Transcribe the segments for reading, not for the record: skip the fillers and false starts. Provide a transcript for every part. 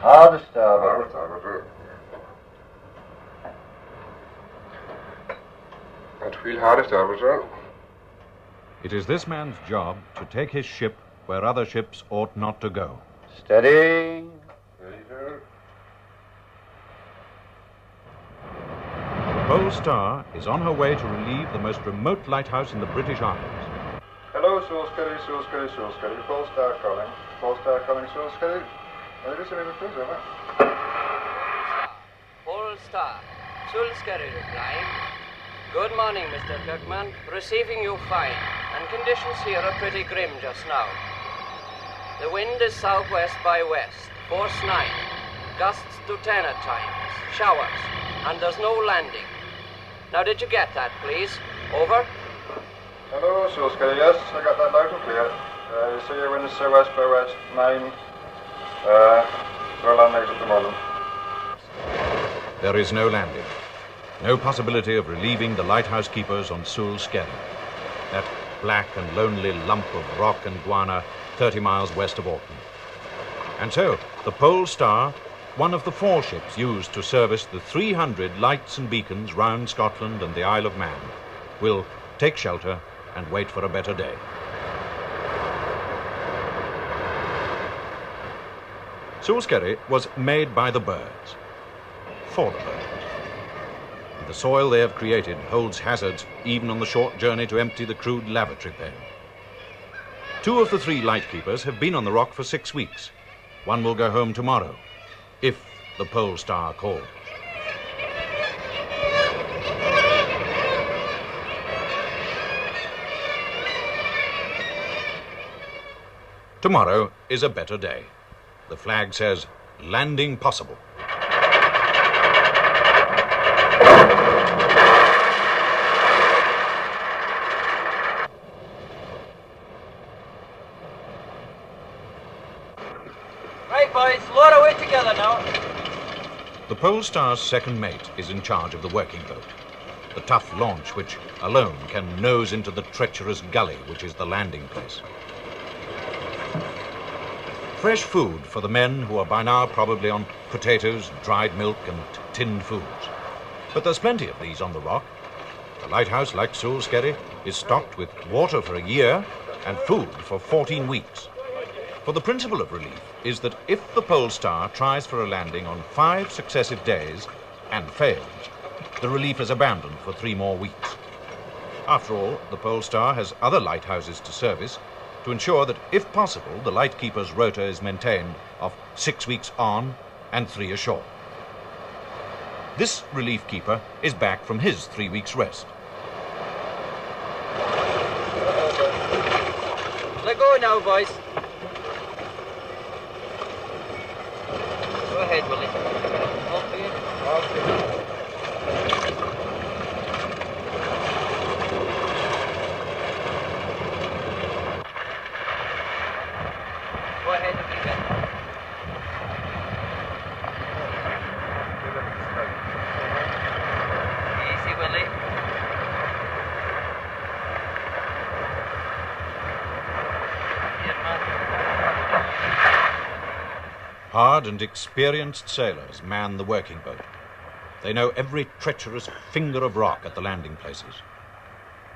Hardest arbiter. And wheel hardest arbiter. It is this man's job to take his ship where other ships ought not to go. Steady. Ready, sir. The Pole Star is on her way to relieve the most remote lighthouse in the British Isles. Hello, Soulscary. Pole Star calling. Soulscary. This is please, over. Pole Star. Soulscary replying. Good morning, Mr. Kirkman. Receiving you fine, and conditions here are pretty grim just now. The wind is southwest by west, force 9, gusts to 10 at times, showers, and there's no landing. Now, did you get that, please? Over. Hello, Soulscary. Yes, I got that loud and clear. You see your wind is southwest by west, 9. No landings at the moment. There is no landing. No possibility of relieving the lighthouse keepers on Soulscary, that black and lonely lump of rock and guana 30 miles west of Orton. And so, the Pole Star, one of the 4 ships used to service the 300 lights and beacons round Scotland and the Isle of Man, will take shelter and wait for a better day. Soulscary was made by the birds, for the birds. The soil they have created holds hazards even on the short journey to empty the crude lavatory pail. 2 of the 3 lightkeepers have been on the rock for 6 weeks. One will go home tomorrow, if the Pole Star calls. Tomorrow is a better day. The flag says, landing possible. Right, boys, load away together now. The Pole Star's second mate is in charge of the working boat, the tough launch which alone can nose into the treacherous gully which is the landing place. Fresh food for the men who are by now probably on potatoes, dried milk and tinned foods. But there's plenty of these on the rock. The lighthouse, like Soulscary, is stocked with water for a year and food for 14 weeks. For the principle of relief is that if the Pole Star tries for a landing on 5 successive days and fails, the relief is abandoned for 3 more weeks. After all, the Pole Star has other lighthouses to service to ensure that, if possible, the lightkeeper's rota is maintained of 6 weeks on and 3 ashore. This relief keeper is back from his 3 weeks' rest. Let go now, boys. Go ahead, Willie. All for you. All for you. Go ahead if you can. Easy, Willie. Hard and experienced sailors man the working boat. They know every treacherous finger of rock at the landing places.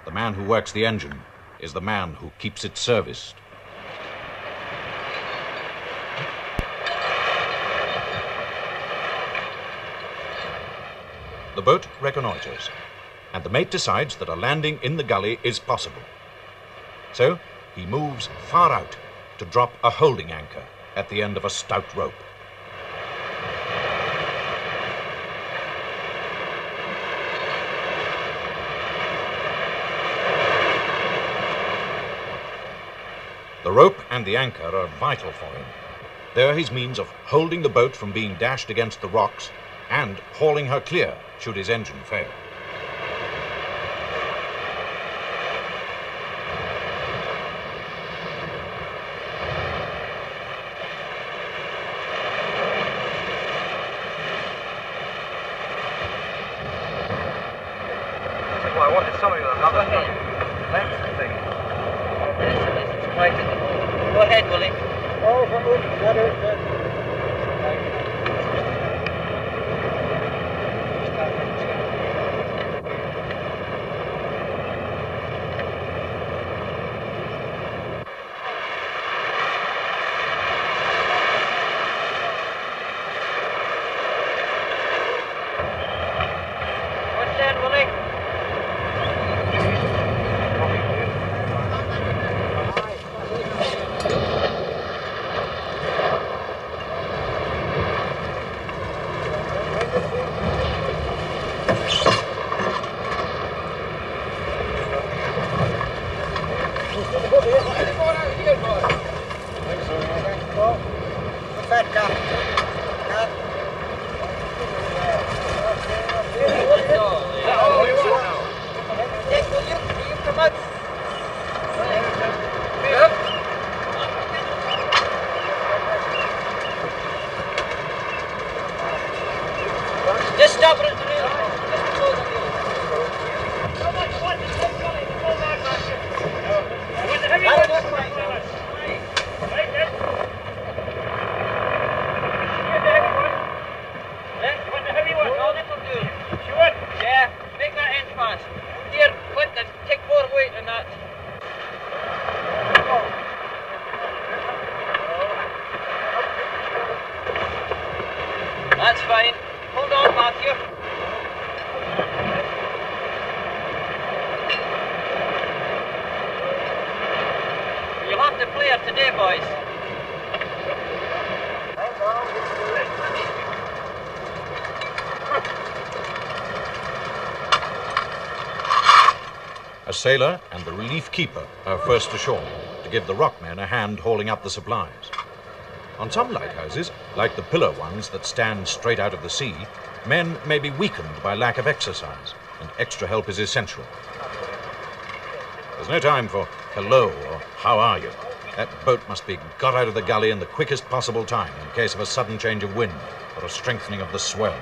The man who works the engine is the man who keeps it serviced. The boat reconnoiters, and the mate decides that a landing in the gully is possible. So he moves far out to drop a holding anchor at the end of a stout rope. The rope and the anchor are vital for him. They're his means of holding the boat from being dashed against the rocks and hauling her clear should his engine fail. Well, I wanted something with another length thing. Listen, it's right in the hole. Go ahead, Willie. Oh, that is. fat guy. Dick, will you come out? Just stop it at the rail. Yeah, make that end fast. Here, Clint, and take more weight than that. That's fine. Hold on, Matthew. You'll have to play her today, boys. A sailor and the relief keeper are first ashore to give the rockmen a hand hauling up the supplies. On some lighthouses, like the pillar ones that stand straight out of the sea, men may be weakened by lack of exercise, and extra help is essential. There's no time for hello or how are you. That boat must be got out of the gully in the quickest possible time in case of a sudden change of wind or a strengthening of the swell.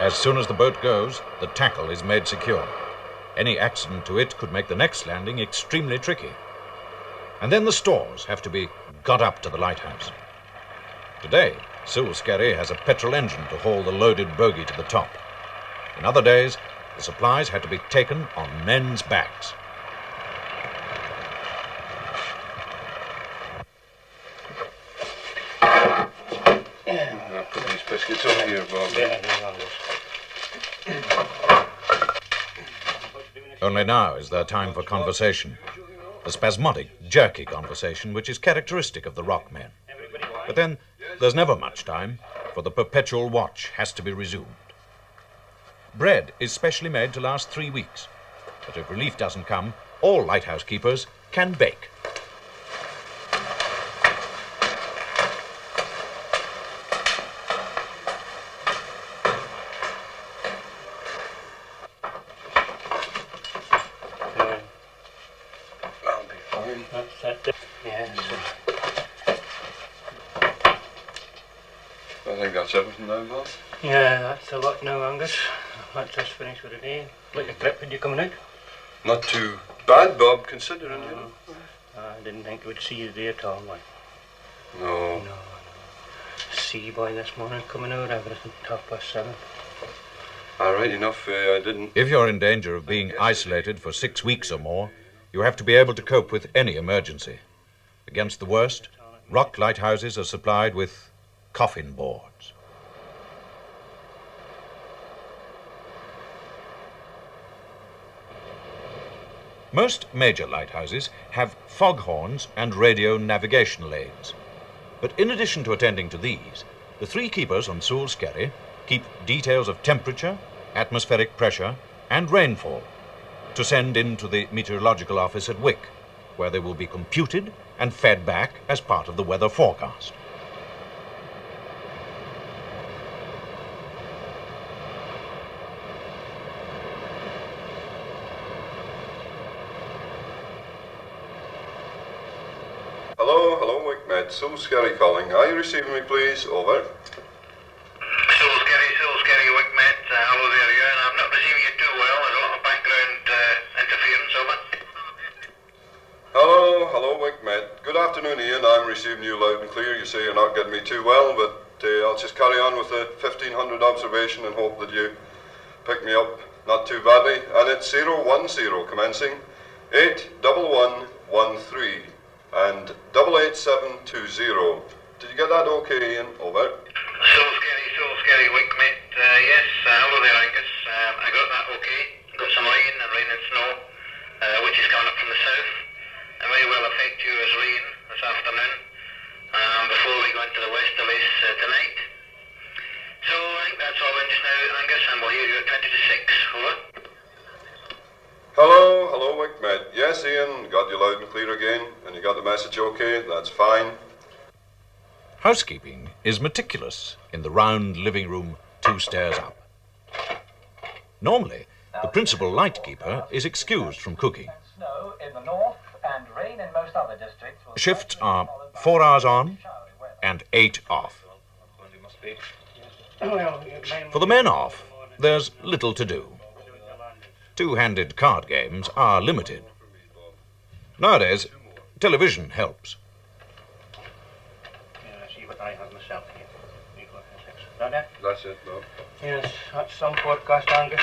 As soon as the boat goes, the tackle is made secure. Any accident to it could make the next landing extremely tricky. And then the stores have to be got up to the lighthouse. Today, Sulskerry has a petrol engine to haul the loaded bogie to the top. In other days, the supplies had to be taken on men's backs. I'll put these biscuits over here, Bob. Only now is there time for conversation. The spasmodic, jerky conversation which is characteristic of the rock men. But then, there's never much time, for the perpetual watch has to be resumed. Bread is specially made to last 3 weeks. But if relief doesn't come, all lighthouse keepers can bake. I think that's everything now, Bob. Yeah, that's a lot now, Angus. That's us finished for the day. Like a trip, when you coming out? Not too bad, Bob, considering, you know. I didn't think I would see you there at all, like. No. No. Sea boy this morning coming out, everything 7:30. All right, enough. I didn't. If you're in danger of being isolated for 6 weeks or more, you have to be able to cope with any emergency. Against the worst, rock lighthouses are supplied with coffin boards. Most major lighthouses have foghorns and radio navigational aids. But in addition to attending to these, the three keepers on Soulskerry keep details of temperature, atmospheric pressure and rainfall to send into the meteorological office at Wick, where they will be computed and fed back as part of the weather forecast. Hello, Wickmed. Soulskerry calling. Are you receiving me, please? Over. Soulskerry, Wickmed. Hello there, Ewan. I'm not receiving you too well. There's a lot of background interference, over. Hello, Wickmed. Good afternoon, Ian. I'm receiving you loud and clear. You say you're not getting me too well, but I'll just carry on with the 1500 observation and hope that you pick me up not too badly. And it's 010 commencing 81113 and 88720. Did you get that okay, Ian? Over. Soulskerry, Wickmed. Yes, hello there, Angus. I got that okay. Got some rain and snow, which is coming up from the south. It may well affect you as rain this afternoon, before we go into the westerlies tonight. So I think that's all in just now, Angus, and we'll hear you at 20 to 6. Over. Hello, Wickmed. Yes, Ian, got you loud and clear again, and you got the message okay. That's fine. Housekeeping is meticulous in the round living room 2 stairs up. Normally, the principal lightkeeper is excused from cooking. Snow in the north and rain in most other districts. Shifts are 4 hours on and 8 off. For the men off, there's little to do. Two-handed card games are limited. Nowadays, television helps. See what I have myself here. That it? That's it, Bob. Yes, that's some forecast, Angus.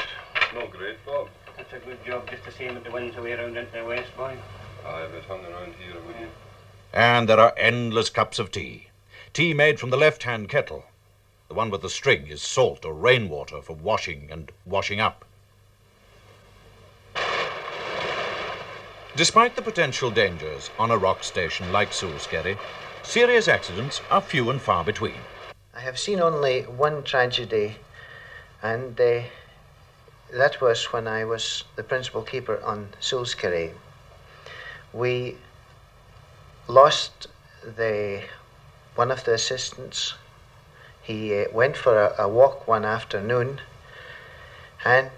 No, great, Bob. That's a good job, just the same with the winds away around into the west, boy. Aye, but hung around here, would you? And there are endless cups of tea. Tea made from the left-hand kettle. The one with the string is salt or rainwater for washing and washing up. Despite the potential dangers on a rock station like Soulskerry, serious accidents are few and far between. I have seen only one tragedy, and that was when I was the principal keeper on Soulskerry. We lost one of the assistants. He went for a walk one afternoon, and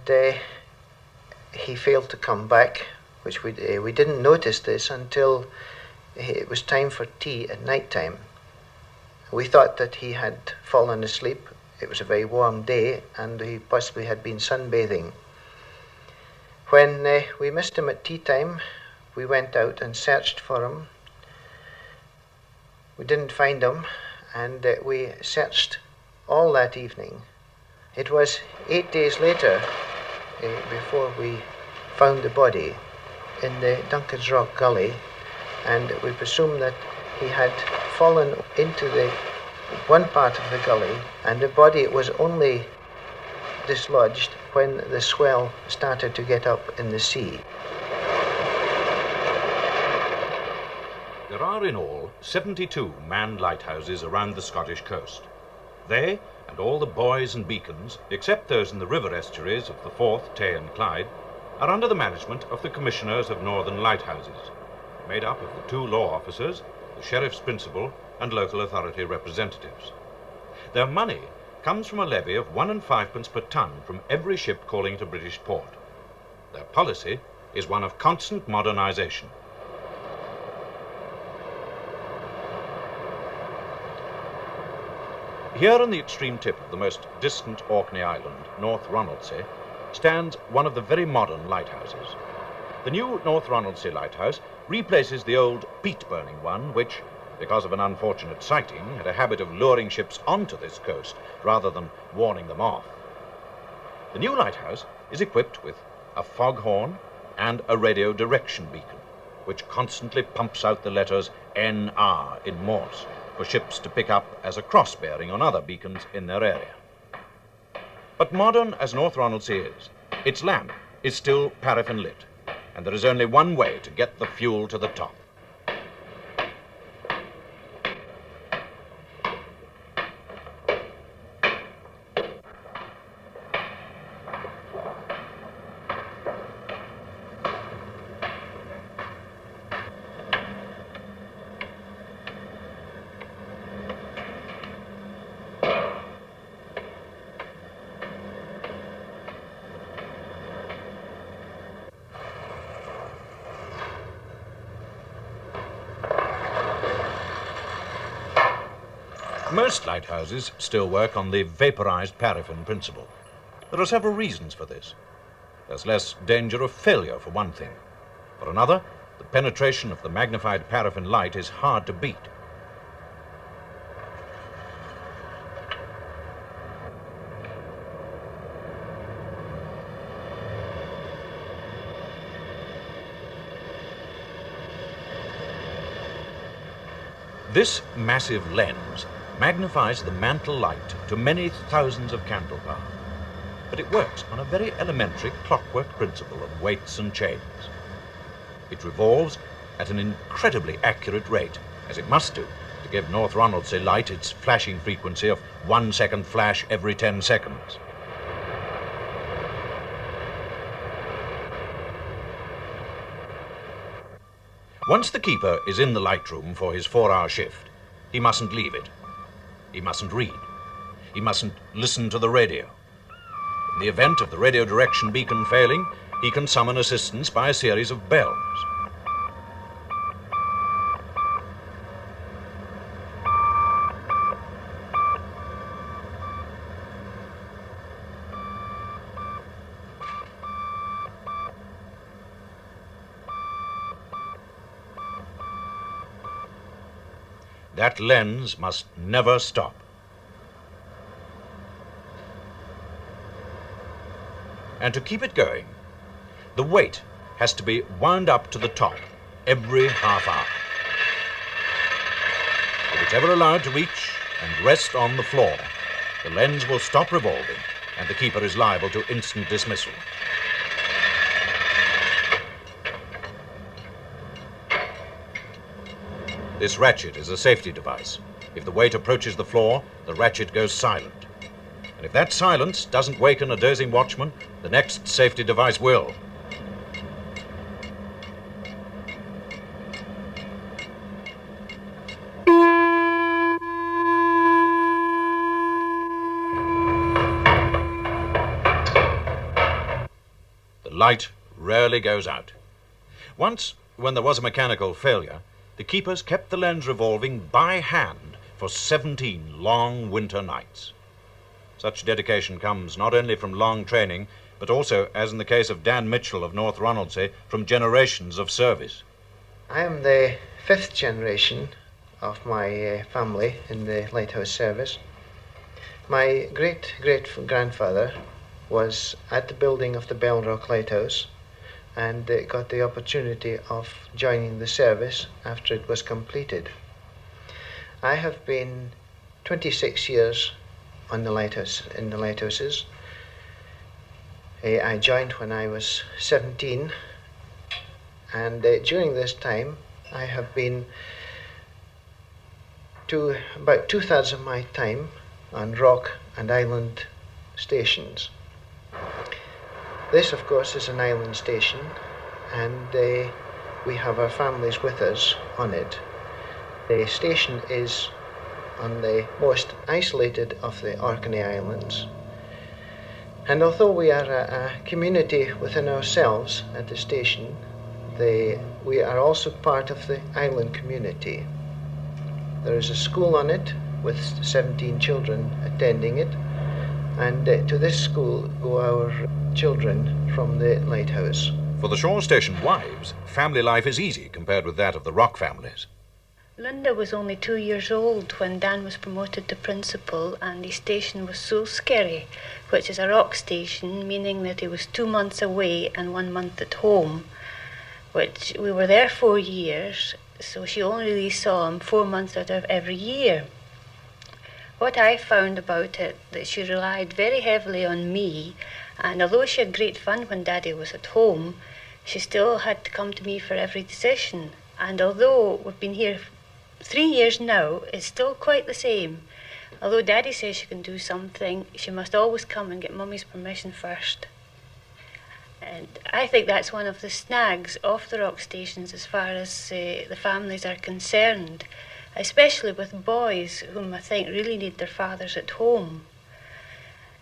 he failed to come back, which we didn't notice this until it was time for tea at night time. We thought that he had fallen asleep. It was a very warm day, and he possibly had been sunbathing. When we missed him at tea time, we went out and searched for him. We didn't find him, and we searched all that evening. It was 8 days later before we found the body in the Duncan's Rock Gully, and we presume that he had fallen into the one part of the gully, and the body was only dislodged when the swell started to get up in the sea. There are in all 72 manned lighthouses around the Scottish coast. They and all the buoys and beacons, except those in the river estuaries of the Forth, Tay and Clyde, are under the management of the Commissioners of Northern Lighthouses, made up of the 2 law officers, the Sheriff's Principal and local authority representatives. Their money comes from a levy of 1 5 per ton from every ship calling at a British port. Their policy is one of constant modernisation. Here on the extreme tip of the most distant Orkney Island, North Ronaldsay, stands one of the very modern lighthouses. The new North Ronaldsay lighthouse replaces the old peat-burning one, which, because of an unfortunate sighting, had a habit of luring ships onto this coast rather than warning them off. The new lighthouse is equipped with a foghorn and a radio direction beacon, which constantly pumps out the letters NR in Morse for ships to pick up as a cross-bearing on other beacons in their area. But modern as North Ronaldsay is, its lamp is still paraffin lit, and there is only one way to get the fuel to the top. Most lighthouses still work on the vaporized paraffin principle. There are several reasons for this. There's less danger of failure, for one thing. For another, the penetration of the magnified paraffin light is hard to beat. This massive lens magnifies the mantle light to many thousands of candle power, but it works on a very elementary clockwork principle of weights and chains. It revolves at an incredibly accurate rate, as it must do to give North Ronaldsay light its flashing frequency of 1 second flash every 10 seconds. Once the keeper is in the light room for his 4-hour shift, he mustn't leave it. He mustn't read. He mustn't listen to the radio. In the event of the radio direction beacon failing, he can summon assistance by a series of bells. That lens must never stop. And to keep it going, the weight has to be wound up to the top every half hour. If it's ever allowed to reach and rest on the floor, the lens will stop revolving and the keeper is liable to instant dismissal. This ratchet is a safety device. If the weight approaches the floor, the ratchet goes silent. And if that silence doesn't waken a dozing watchman, the next safety device will. The light rarely goes out. Once, when there was a mechanical failure, the keepers kept the lens revolving by hand for 17 long winter nights. Such dedication comes not only from long training, but also, as in the case of Dan Mitchell of North Ronaldsay, from generations of service. I am the 5th generation of my family in the lighthouse service. My great-great-grandfather was at the building of the Belrock Lighthouse and got the opportunity of joining the service after it was completed. I have been 26 years on the lighthouse, in the lighthouses. I joined when I was 17, and during this time I have been to about 2/3 of my time on rock and island stations. This, of course, is an island station, and we have our families with us on it. The station is on the most isolated of the Orkney Islands. And although we are a community within ourselves at the station, we are also part of the island community. There is a school on it with 17 children attending it, and to this school go our children from the lighthouse. For the shore station wives, family life is easy compared with that of the rock families. Linda was only 2 years old when Dan was promoted to principal, and the station was Soulskerry, which is a rock station, meaning that he was 2 months away and 1 month at home, which we were there 4 years, so she only really saw him 4 months out of every year. What I found about it, that she relied very heavily on me, and although she had great fun when Daddy was at home, she still had to come to me for every decision. And although we've been here 3 years now, it's still quite the same. Although Daddy says she can do something, she must always come and get Mummy's permission first. And I think that's one of the snags of the rock stations as far as the families are concerned, especially with boys whom I think really need their fathers at home.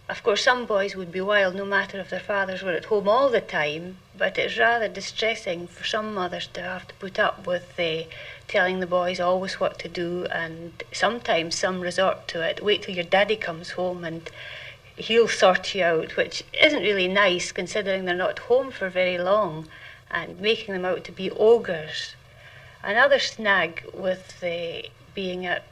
Of course, some boys would be wild no matter if their fathers were at home all the time, but it's rather distressing for some mothers to have to put up with telling the boys always what to do, and sometimes some resort to it. Wait till your daddy comes home and he'll sort you out, which isn't really nice considering they're not home for very long, and making them out to be ogres. Another snag with being at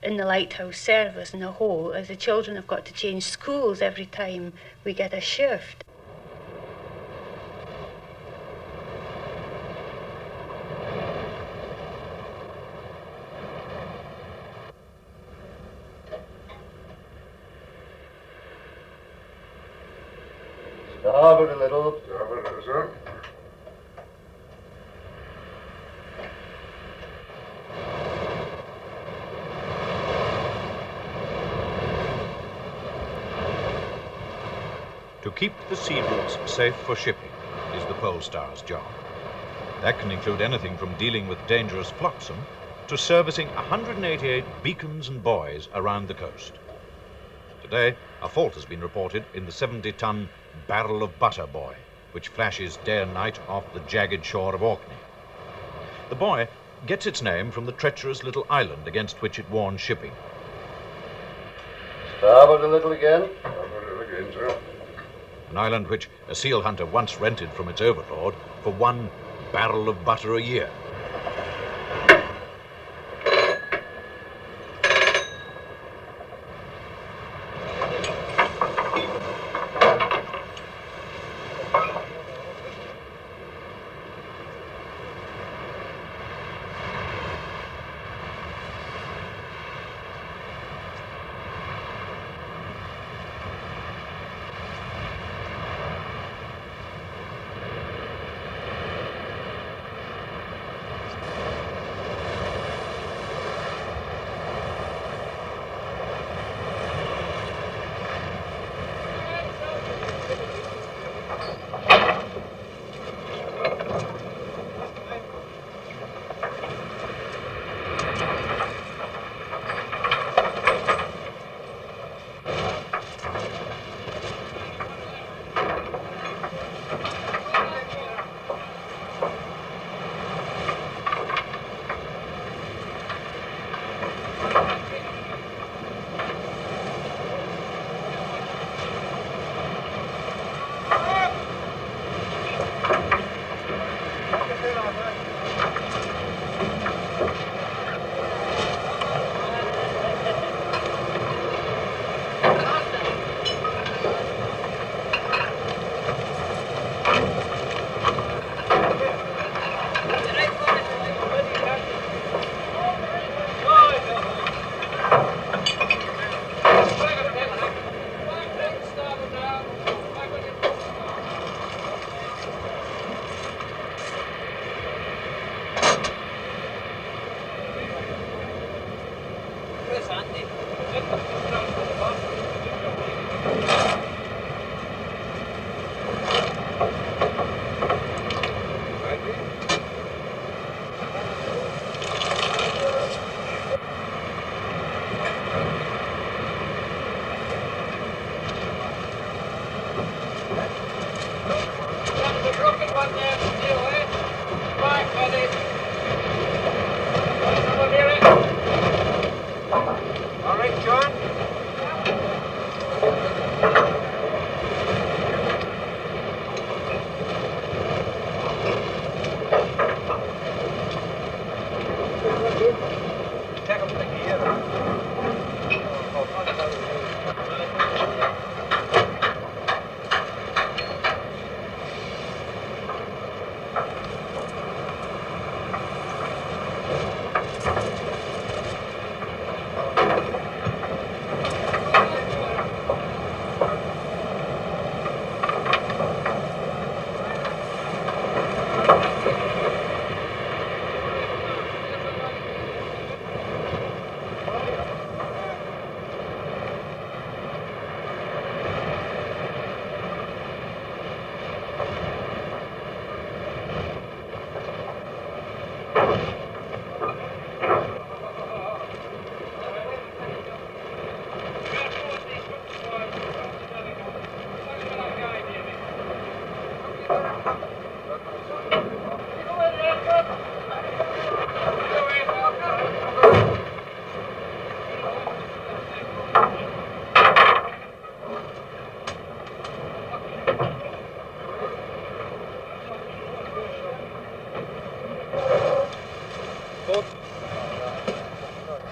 in the lighthouse service in a whole is the children have got to change schools every time we get a shift. Starboard a little. Starboard a little, sir. To keep the sea routes safe for shipping is the pole star's job. That can include anything from dealing with dangerous flotsam to servicing 188 beacons and buoys around the coast. Today, a fault has been reported in the 70-ton barrel of butter buoy, which flashes day and night off the jagged shore of Orkney. The buoy gets its name from the treacherous little island against which it warns shipping. Starboard a little again. Starboard a little again, sir. An island which a seal hunter once rented from its overlord for 1 barrel of butter a year.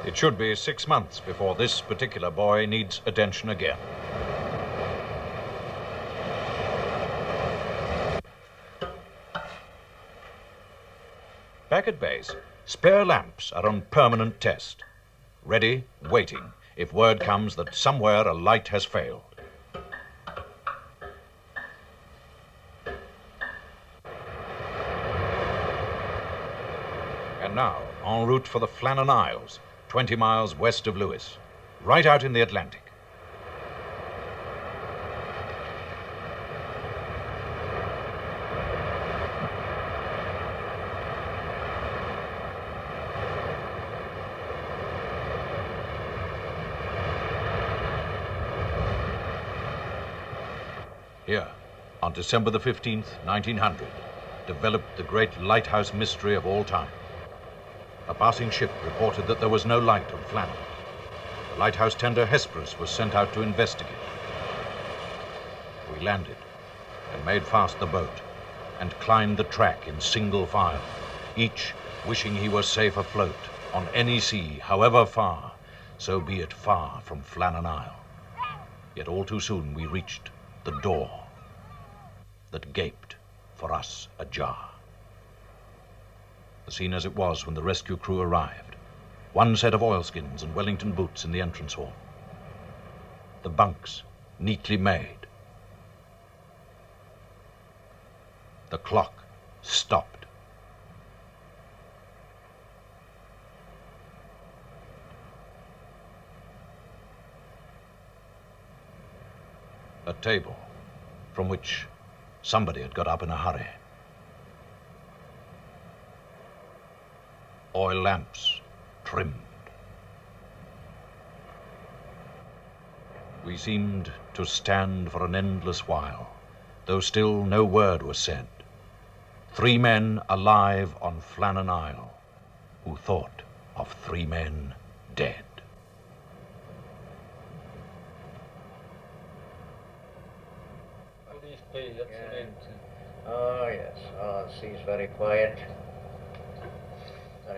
It should be 6 months before this particular boy needs attention again. Back at base, spare lamps are on permanent test. Ready, waiting, if word comes that somewhere a light has failed. And now, en route for the Flannach Isles, 20 miles west of Lewis, right out in the Atlantic. Here, on December the 15th, 1900, developed the great lighthouse mystery of all time. A passing ship reported that there was no light on Flannach. The lighthouse tender Hesperus was sent out to investigate. We landed and made fast the boat and climbed the track in single file, each wishing he was safe afloat on any sea, however far, so be it far from Flannach Isle. Yet all too soon we reached the door that gaped for us ajar. The scene as it was when the rescue crew arrived. One set of oilskins and Wellington boots in the entrance hall. The bunks neatly made. The clock stopped. A table from which somebody had got up in a hurry. Oil lamps trimmed. We seemed to stand for an endless while, though still no word was said. 3 men alive on Flannach Isle, who thought of 3 men dead. Oh, yes. Oh, the sea's very quiet.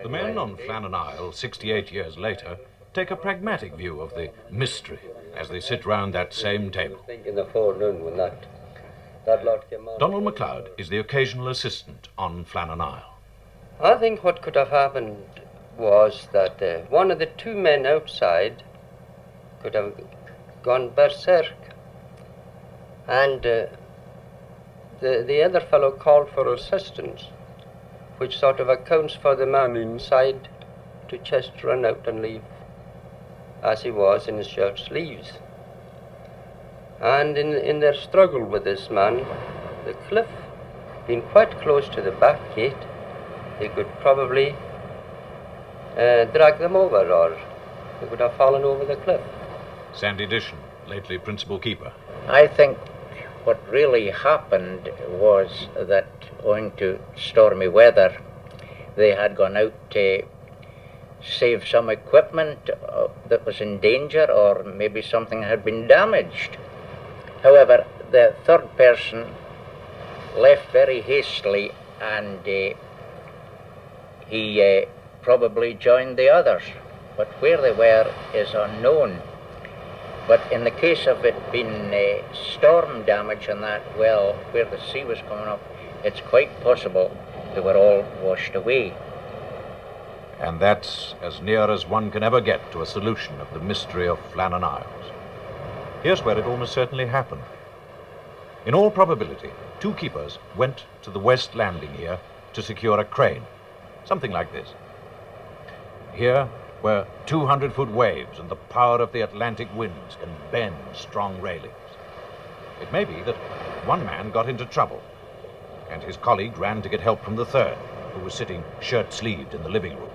The men on Flannach Isle, 68 years later, take a pragmatic view of the mystery as they sit round that same table. In the forenoon when that lot came on. Donald MacLeod is the occasional assistant on Flannach Isle. I think what could have happened was that one of the 2 men outside could have gone berserk, and the other fellow called for assistance, which sort of accounts for the man inside to just run out and leave as he was in his shirt sleeves. And in their struggle with this man, the cliff being quite close to the back gate, they could probably drag them over, or they could have fallen over the cliff. Sandy Dishon, lately principal keeper. I think what really happened was that, owing to stormy weather, they had gone out to save some equipment that was in danger, or maybe something had been damaged. However, the 3rd person left very hastily, and he probably joined the others. But where they were is unknown. But in the case of it being storm damage and that, well, where the sea was coming up, it's quite possible they were all washed away. And that's as near as one can ever get to a solution of the mystery of Flannach Isles. Here's where it almost certainly happened. In all probability, 2 keepers went to the west landing here to secure a crane, something like this. Here, where 200-foot waves and the power of the Atlantic winds can bend strong railings. It may be that one man got into trouble, and his colleague ran to get help from the 3rd, who was sitting shirt-sleeved in the living room.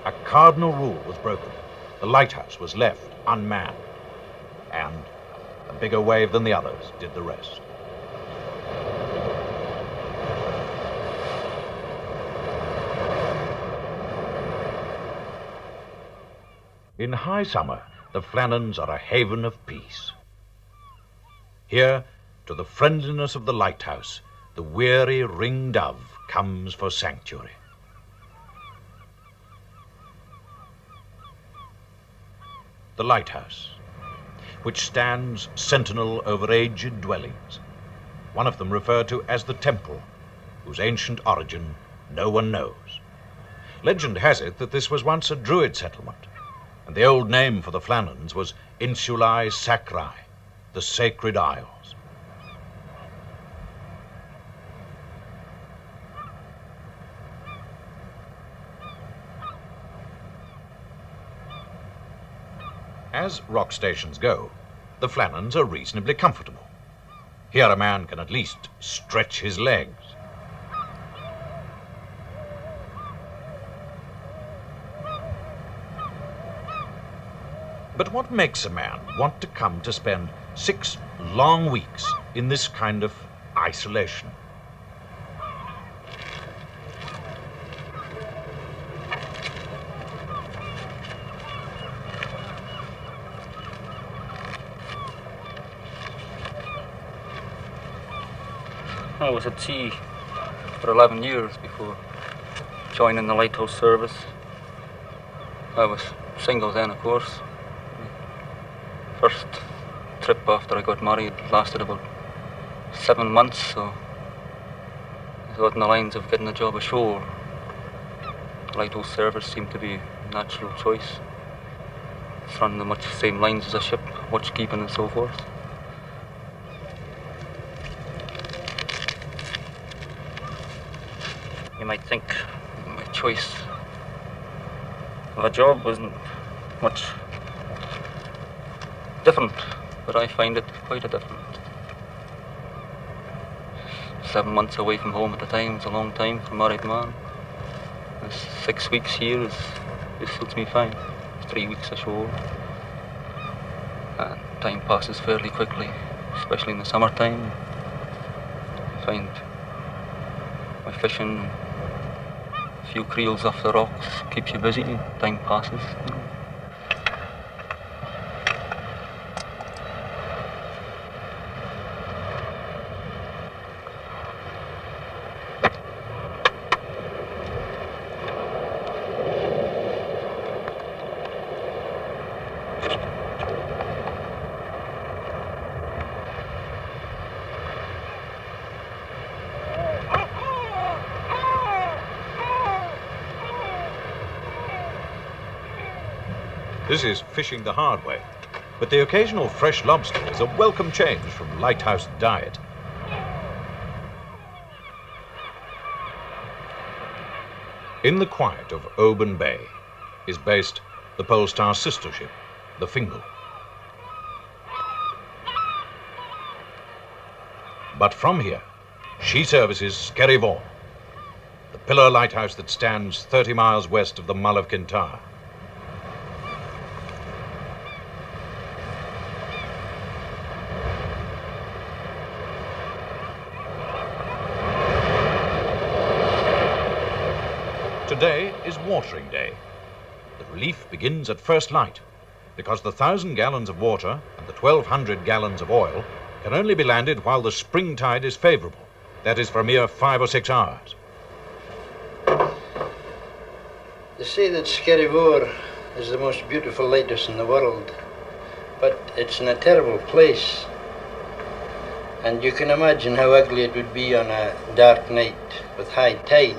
A cardinal rule was broken. The lighthouse was left unmanned, and a bigger wave than the others did the rest. In high summer, the Flannans are a haven of peace. Here, to the friendliness of the lighthouse, the weary ring-dove comes for sanctuary. the lighthouse, which stands sentinel over aged dwellings, one of them referred to as the temple, whose ancient origin no one knows. Legend has it that this was once a Druid settlement, and the old name for the Flannans was Insulae Sacrae, the Sacred Isles. As rock stations go, the Flannans are reasonably comfortable. Here a man can at least stretch his legs. But what makes a man want to come to spend 6 long weeks in this kind of isolation? I was at sea for 11 years before joining the lighthouse service. I was single then, of course. First trip after I got married lasted about 7 months, so I thought in the lines of getting a job ashore. The lighthouse service seemed to be a natural choice. It's run the much same lines as a ship, watchkeeping and so forth. You might think my choice of a job wasn't much different, but I find it quite a different. 7 months away from home at the time is a long time for a married man. 6 weeks here this suits me fine. 3 weeks ashore. And time passes fairly quickly, especially in the summertime. I find my fishing, a few creels off the rocks, keeps you busy, time passes. This is fishing the hard way, but the occasional fresh lobster is a welcome change from lighthouse diet. In the quiet of Oban Bay is based the Polestar sister ship, the Fingal. But from here, she services Skerryvore, the pillar lighthouse that stands 30 miles west of the Mull of Kintyre. Today is watering day. The relief begins at first light because the 1,000 gallons of water and the 1,200 gallons of oil can only be landed while the spring tide is favorable. That is for a mere 5 or 6 hours. They say that Skerryvore is the most beautiful lighthouse in the world, but it's in a terrible place. And you can imagine how ugly it would be on a dark night with high tide.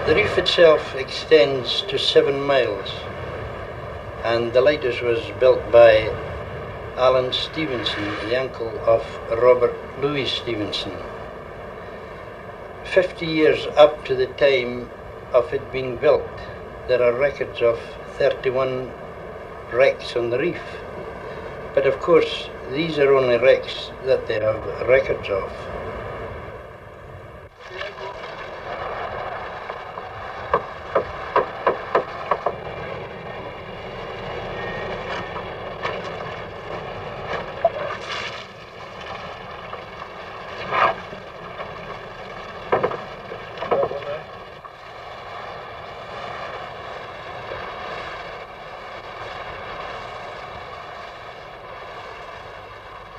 The reef itself extends to 7 miles, and the lighthouse was built by Alan Stevenson, the uncle of Robert Louis Stevenson. 50 years up to the time of it being built, there are records of 31 wrecks on the reef. But of course, these are only wrecks that they have records of.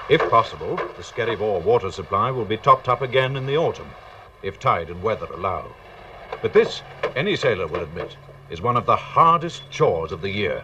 If possible, the Skerryvore water supply will be topped up again in the autumn, if tide and weather allow. But this, any sailor will admit, is one of the hardest chores of the year.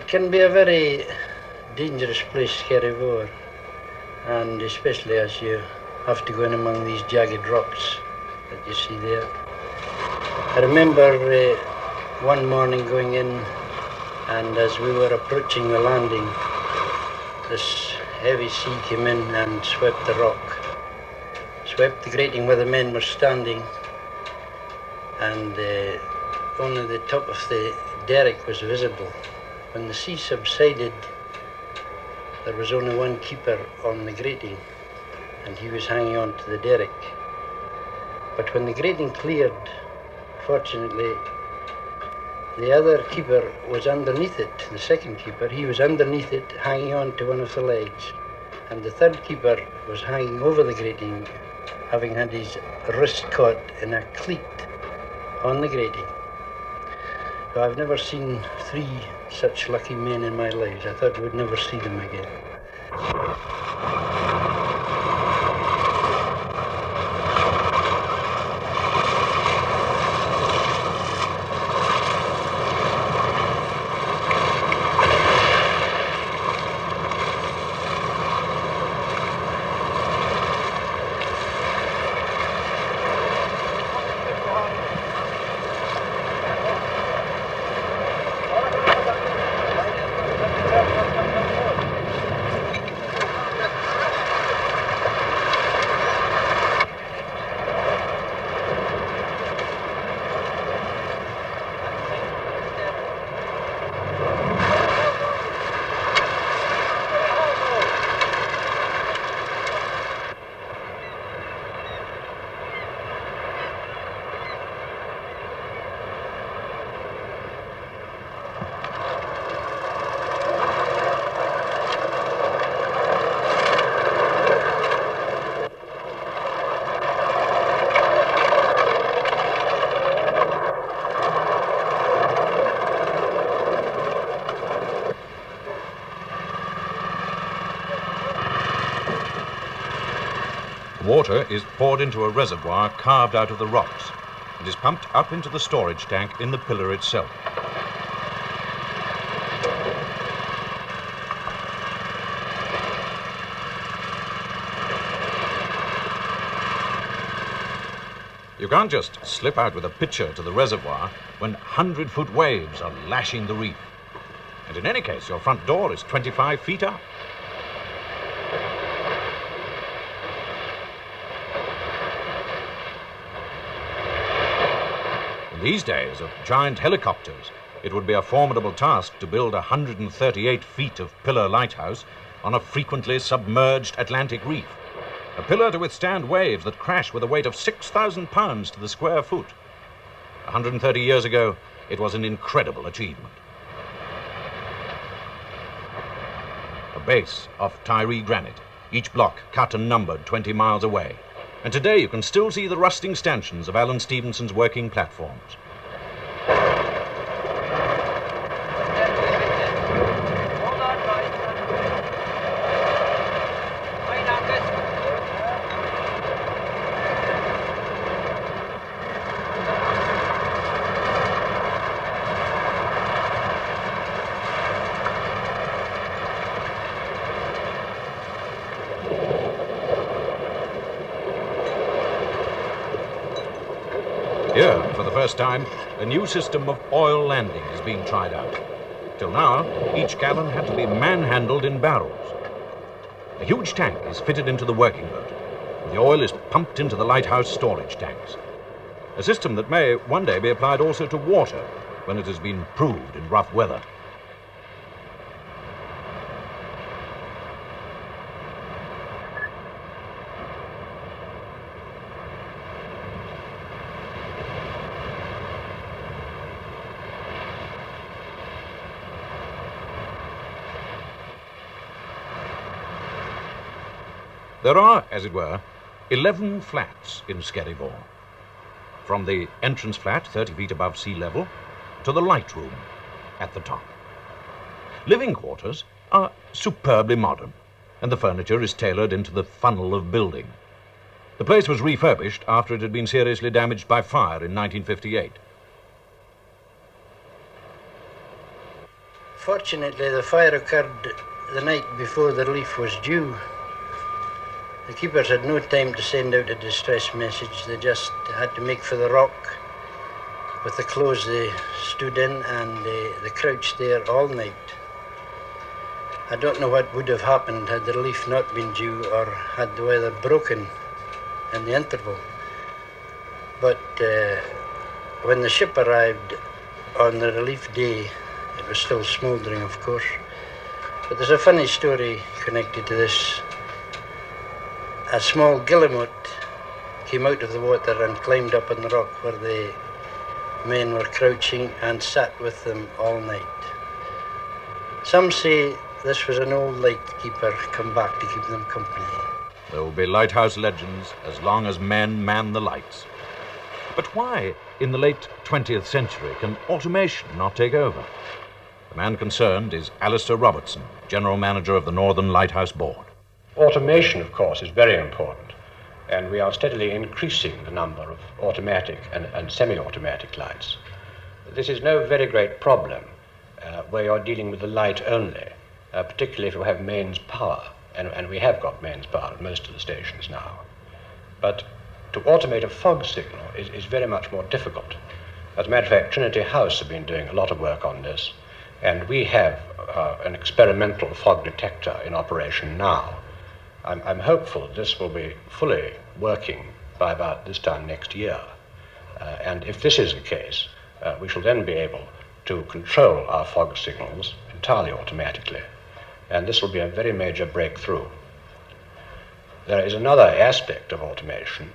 It can be a very dangerous place, Skerryvore, and especially as you have to go in among these jagged rocks that you see there. I remember one morning going in, and as we were approaching the landing, this heavy sea came in and swept the rock, swept the grating where the men were standing, and only the top of the derrick was visible. When the sea subsided, there was only one keeper on the grating, and he was hanging on to the derrick. But when the grating cleared, fortunately, the other keeper was underneath it, the second keeper. He was underneath it, hanging on to one of the legs. And the third keeper was hanging over the grating, having had his wrist caught in a cleat on the grating. So I've never seen three such lucky men in my life. I thought we'd never see them again. Water is poured into a reservoir carved out of the rocks and is pumped up into the storage tank in the pillar itself. You can't just slip out with a pitcher to the reservoir when 100-foot waves are lashing the reef. And in any case, your front door is 25 feet up. In these days of giant helicopters, it would be a formidable task to build a 138 feet of pillar lighthouse on a frequently submerged Atlantic reef. A pillar to withstand waves that crash with a weight of 6,000 pounds to the square foot. 130 years ago, it was an incredible achievement. A base of Tiree granite, each block cut and numbered 20 miles away. And today you can still see the rusting stanchions of Alan Stevenson's working platforms. Here, for the first time, a new system of oil landing is being tried out. Till now, each gallon had to be manhandled in barrels. A huge tank is fitted into the working boat, and the oil is pumped into the lighthouse storage tanks. A system that may one day be applied also to water when it has been proved in rough weather. There are, as it were, 11 flats in Skerryvore. From the entrance flat, 30 feet above sea level, to the light room at the top. Living quarters are superbly modern, and the furniture is tailored into the funnel of building. The place was refurbished after it had been seriously damaged by fire in 1958. Fortunately, the fire occurred the night before the relief was due. The keepers had no time to send out a distress message. They just had to make for the rock with the clothes they stood in, and they crouched there all night. I don't know what would have happened had the relief not been due or had the weather broken in the interval. But when the ship arrived on the relief day, it was still smouldering, of course. But there's a funny story connected to this. A small guillemot came out of the water and climbed up on the rock where the men were crouching and sat with them all night. Some say this was an old lightkeeper come back to keep them company. There will be lighthouse legends as long as men man the lights. But why, in the late 20th century, can automation not take over? The man concerned is Alistair Robertson, General Manager of the Northern Lighthouse Board. Automation, of course, is very important, and we are steadily increasing the number of automatic and semi-automatic lights. This is no very great problem where you're dealing with the light only, particularly if you have mains power, and we have got mains power at most of the stations now. But to automate a fog signal is very much more difficult. As a matter of fact, Trinity House have been doing a lot of work on this, and we have an experimental fog detector in operation now. I'm hopeful this will be fully working by about this time next year. And if this is the case, we shall then be able to control our fog signals entirely automatically. And this will be a very major breakthrough. There is another aspect of automation,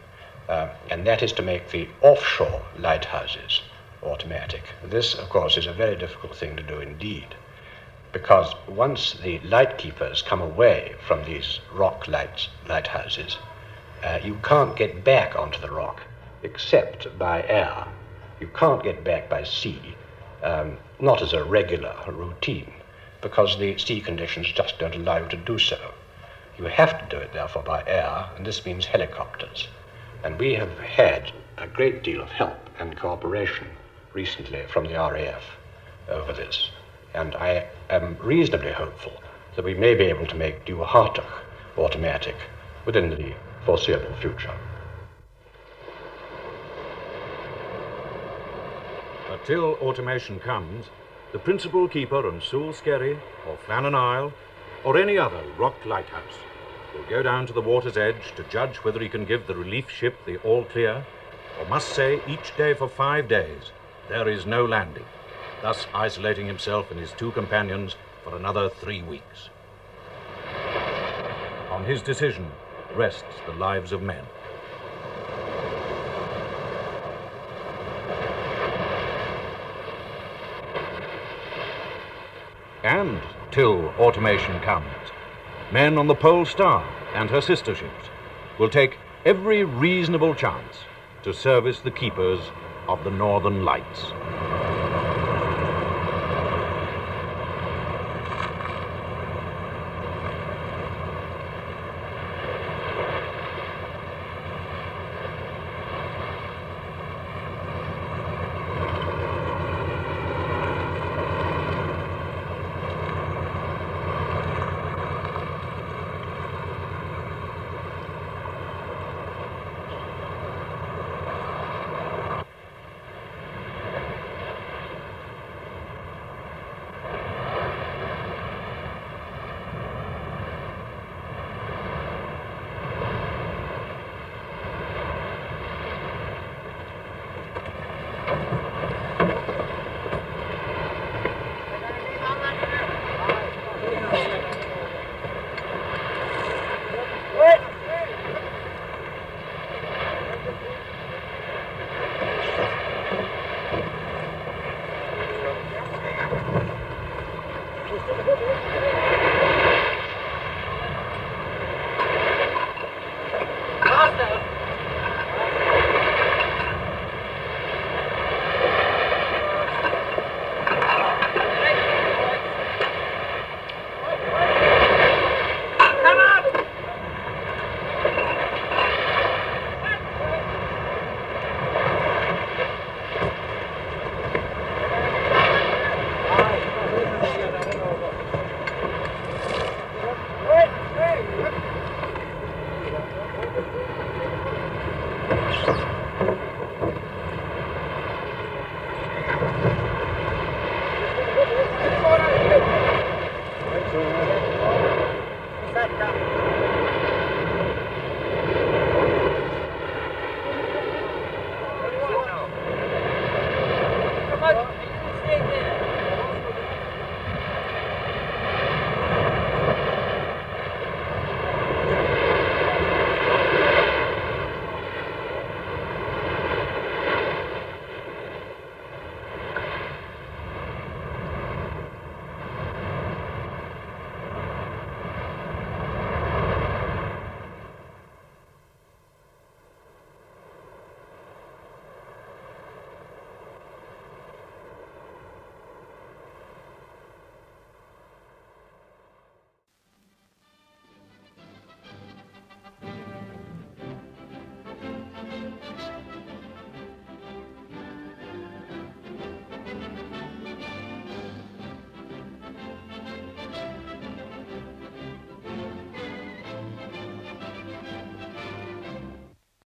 and that is to make the offshore lighthouses automatic. This, of course, is a very difficult thing to do indeed, because once the light keepers come away from these rock lighthouses, you can't get back onto the rock except by air. You can't get back by sea, not as a regular routine, because the sea conditions just don't allow you to do so. You have to do it, therefore, by air, and this means helicopters. And we have had a great deal of help and cooperation recently from the RAF over this. And I am reasonably hopeful that we may be able to make dheidhinn automatic within the foreseeable future. Until automation comes, the principal keeper on Soul Skerry or Flannach or any other rock lighthouse will go down to the water's edge to judge whether he can give the relief ship the all clear, or must say each day for 5 days there is no landing, thus isolating himself and his 2 companions for another 3 weeks. On his decision rests the lives of men. And till automation comes, men on the Pole Star and her sister ships will take every reasonable chance to service the keepers of the Northern Lights.